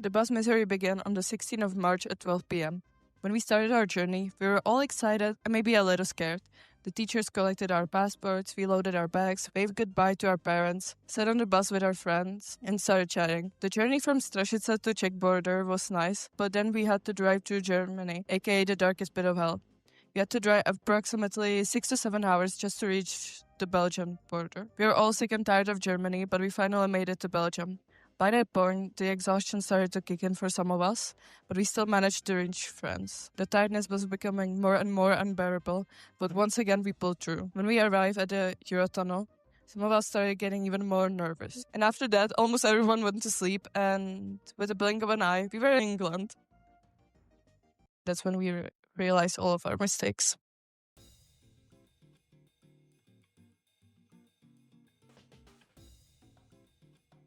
The bus misery began on the 16th of March at 12 p.m. When we started our journey, we were all excited and maybe a little scared. The teachers collected our passports, we loaded our bags, waved goodbye to our parents, sat on the bus with our friends, and started chatting. The journey from Strašice to Czech border was nice, but then we had to drive through Germany, aka the darkest pit of hell. We had to drive approximately 6 to 7 hours just to reach the Belgian border. We were all sick and tired of Germany, but we finally made it to Belgium. By that point, the exhaustion started to kick in for some of us, but we still managed to reach France. The tiredness was becoming more and more unbearable, but once again we pulled through. When we arrived at the Eurotunnel, some of us started getting even more nervous. And after that, almost everyone went to sleep, and with a blink of an eye, we were in England. That's when we realized all of our mistakes.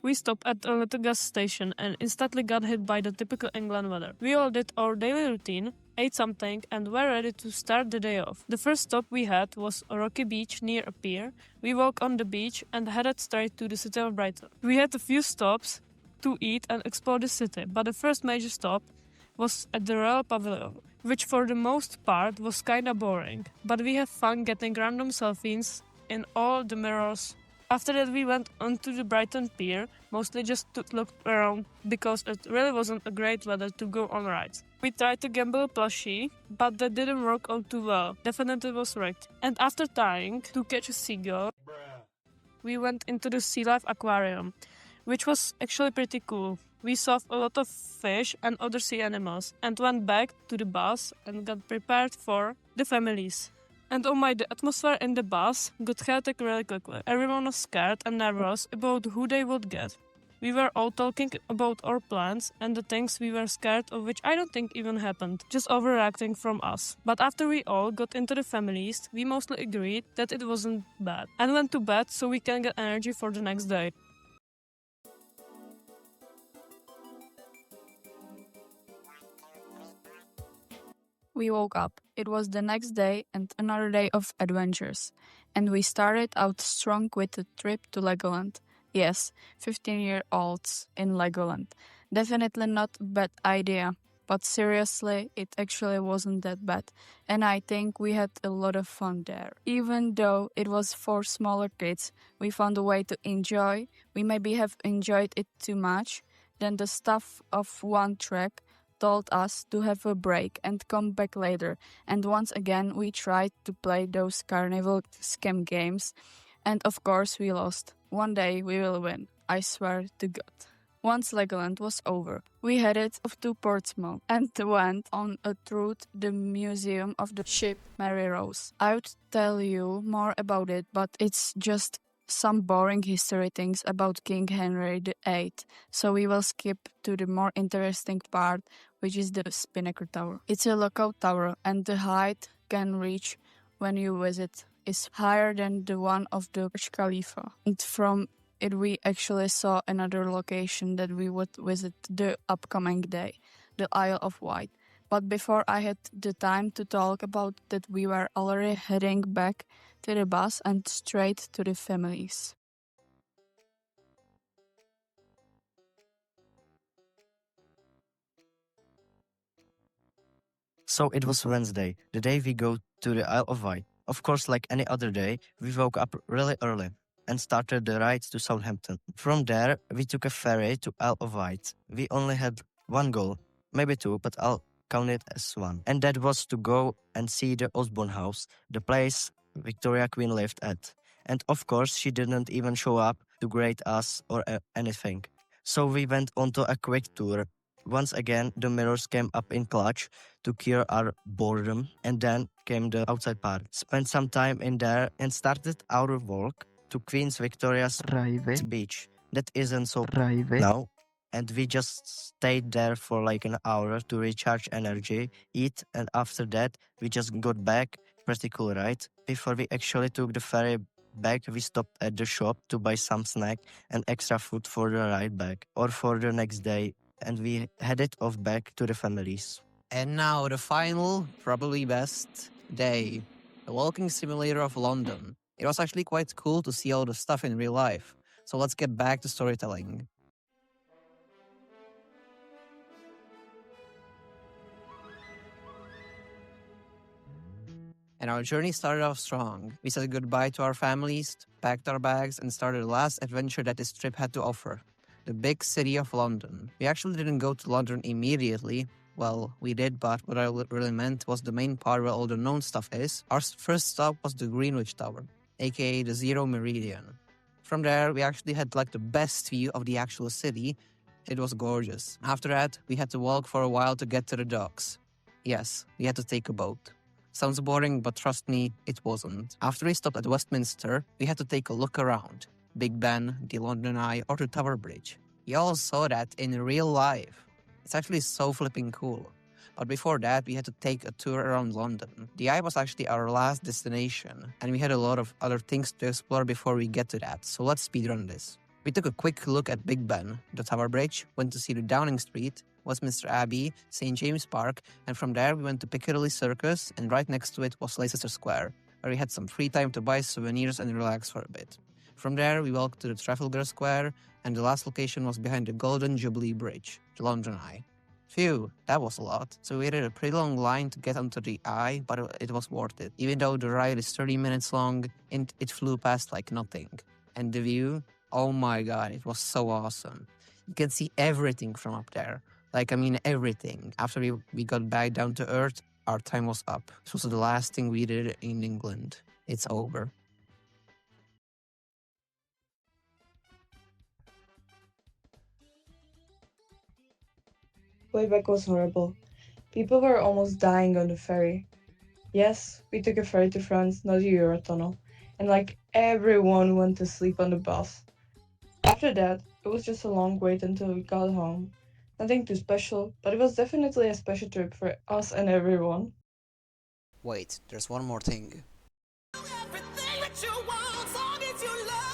We stopped at a little gas station and instantly got hit by the typical England weather. We all did our daily routine, ate something, and were ready to start the day off. The first stop we had was a rocky beach near a pier. We walked on the beach and headed straight to the city of Brighton. We had a few stops to eat and explore the city, but the first major stop was at the Royal Pavilion, which for the most part was kinda boring, but we had fun getting random selfies in all the mirrors. After that we went onto the Brighton pier, mostly just to look around because it really wasn't a great weather to go on rides. We tried to gamble a plushie, but that didn't work out too well, definitely was rigged. And after trying to catch a seagull, we went into the Sea Life Aquarium, which was actually pretty cool. We saw a lot of fish and other sea animals and went back to the bus and got prepared for the families. And oh my, the atmosphere in the bus got chaotic really quickly. Everyone was scared and nervous about who they would get. We were all talking about our plans and the things we were scared of, which I don't think even happened, just overreacting from us. But after we all got into the families, we mostly agreed that it wasn't bad and went to bed so we can get energy for the next day. We woke up. It was the next day and another day of adventures. And we started out strong with a trip to Legoland. Yes, 15-year-olds in Legoland. Definitely not a bad idea. But seriously, it actually wasn't that bad. And I think we had a lot of fun there. Even though it was for smaller kids, we found a way to enjoy. We maybe have enjoyed it too much. Then the staff of one track told us to have a break and come back later. And once again, we tried to play those carnival scam games. And of course, we lost. One day we will win. I swear to God. Once Legoland was over, we headed off to Portsmouth and went on a tour to the Museum of the Ship Mary Rose. I would tell you more about it, but it's just some boring history things about King Henry VIII, so we will skip to the more interesting part, which is the Spinnaker Tower. It's a lookout tower, and the height can reach when you visit is higher than the one of the Burj Khalifa. And from it we actually saw another location that we would visit the upcoming day, the Isle of Wight. But before I had the time to talk about that, we were already heading back to the bus and straight to the families. So it was Wednesday, the day we go to the Isle of Wight. Of course, like any other day, we woke up really early and started the ride to Southampton. From there, we took a ferry to Isle of Wight. We only had one goal, maybe two, but I'll count it as one. And that was to go and see the Osborne House, the place Victoria Queen lived at. And of course, she didn't even show up to greet us or anything. So we went on to a quick tour. Once again, the mirrors came up in clutch to cure our boredom, and then came the outside part. Spent some time in there and started our walk to Queen's Victoria's private beach. That isn't so private now. And we just stayed there for like an hour to recharge energy, eat, and after that, we just got back. Pretty cool, right? Before we actually took the ferry back, we stopped at the shop to buy some snack and extra food for the ride back or for the next day. And we headed off back to the families. And now the final, probably best day, the walking simulator of London. It was actually quite cool to see all the stuff in real life. So let's get back to storytelling. And our journey started off strong. We said goodbye to our families, packed our bags, and started the last adventure that this trip had to offer. The big city of London. We actually didn't go to London immediately. Well, we did, but what I really meant was the main part where all the known stuff is. Our first stop was the Greenwich Tower, aka the Zero Meridian. From there, we actually had like the best view of the actual city. It was gorgeous. After that, we had to walk for a while to get to the docks. Yes, we had to take a boat. Sounds boring, but trust me, it wasn't. After we stopped at Westminster, we had to take a look around. Big Ben, the London Eye, or the Tower Bridge. We all saw that in real life. It's actually so flipping cool. But before that, we had to take a tour around London. The Eye was actually our last destination, and we had a lot of other things to explore before we get to that, so let's speedrun this. We took a quick look at Big Ben, the Tower Bridge, went to see the Downing Street, Westminster Abbey, St. James Park, and from there we went to Piccadilly Circus, and right next to it was Leicester Square, where we had some free time to buy souvenirs and relax for a bit. From there, we walked to the Trafalgar Square, and the last location was behind the Golden Jubilee Bridge, the London Eye. Phew, that was a lot. So we waited a pretty long line to get onto the Eye, but it was worth it. Even though the ride is 30 minutes long, it flew past like nothing. And the view, oh my god, it was so awesome. You can see everything from up there. Everything. After we got back down to earth, our time was up. This was the last thing we did in England. It's over. Way back was horrible. People were almost dying on the ferry. Yes, we took a ferry to France, not the Eurotunnel, and like everyone went to sleep on the bus. After that, it was just a long wait until we got home. Nothing too special, but it was definitely a special trip for us and everyone. Wait, there's one more thing. Everything that you want, long as you love.